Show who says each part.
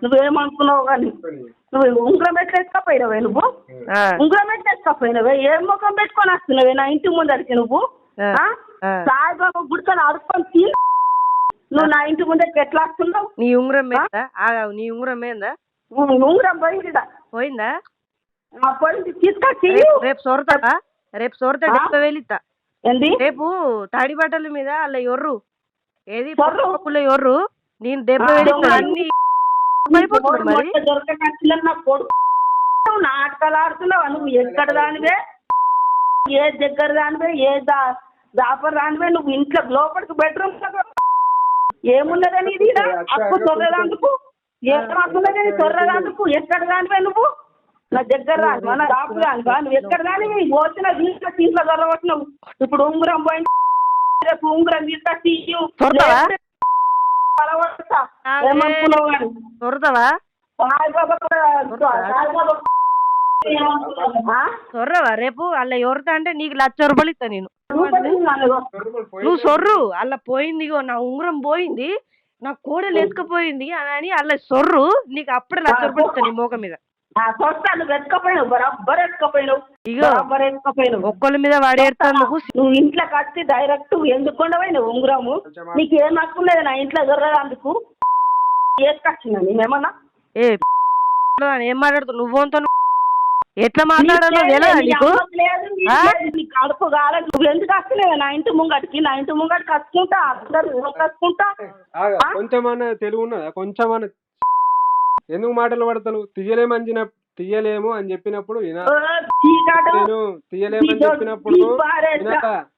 Speaker 1: నువ్వేమనుకున్నావు కానీ నువ్వు ఉంగరం పెట్టేసుకపోయినవే నువ్వు ఉంగరం పెట్టేసుకపోయినవే ఏం ముఖం పెట్టుకొని వస్తున్నావే నా ఇంటి ముందరికి నువ్వు సాయిబాబా గుడికని అడుక్కొని తిని నువ్వు నా ఇంటి ముందరికి ఎట్లా వస్తున్నావు?
Speaker 2: నీ ఉంగరం నీ ఉంగరం ఏందా?
Speaker 1: ఉంగరం పోయిందా?
Speaker 2: పోయిందా?
Speaker 1: పోయింది తీసుకొచ్చి
Speaker 2: రేపు సొరతా 70,000 ఇస్తా.
Speaker 1: ఏంది
Speaker 2: రేపు తాడి బట్టల మీద అలా ఎర్రు ఏది ఎర్రు నేను 70,000 అన్ని
Speaker 1: దొరకట్ల నాటకాలు ఆడుతున్నావా నువ్వు? ఎక్కడ దానివే ఏ దగ్గర దానివే ఏ దాపర్ దానివే నువ్వు ఇంట్లో లోపలికి బెడ్రూమ్ ఏమున్నదని ఇది అప్పు చొర్రదాందుకు ఏమనుకున్నదని చొర్రదాందుకు ఎక్కడ దానివే నువ్వు? నా దగ్గర రాను నా రాపు రానువా? నువ్వు ఎక్కడ దానివి వచ్చిన దీంట్లో దొరకొచ్చినావు. ఇప్పుడు ఉంగరం పోయింది రేపు ఉంగరం తీసుకొచ్చి ఏమనుకున్నావు కానీ
Speaker 2: సొర్రవా రేపు అలా ఎవరితో అంటే నీకు 1,00,000 రూపాయలు ఇస్తా నేను. నువ్వు సొర్రు అలా పోయింది నా ఉంగరం పోయింది నా కోడలు ఎత్తుకపోయింది అని అలా సొర్రు నీకు అప్పుడే 1,00,000 రూపాయలు ఇస్తా నీ మోక మీద. ఒక్కళ్ళ మీద వాడేస్తాను.
Speaker 1: నువ్వు ఇంట్లోకి వచ్చి డైరెక్ట్ ఎందుకు ఉండవు ఉంగరము నీకు ఏం హక్కులేదు నా ఇంట్లో దొరకదందుకు వేసుకొచ్చిందా నేనేమన్నా?
Speaker 2: ఏం మాట్లాడుతావు నువ్వు? ఎట్లా మాట్లాడాలో నీకు
Speaker 1: కడుపు కాలేదు నువ్వు ఎందుకు వస్తలేవు నా ఇంటి ముంగటికి? నా ఇంటి ముంగటికి కట్టుకుంటా అందరు కట్టుకుంటా.
Speaker 3: కొంచెమన్నా తెలుగు ఉన్నదా? కొంచెమన్నా ఎందుకు మాటలు పడతాను? తీయలేము అని చెప్పినప్పుడు తీయలేమని చెప్పినప్పుడు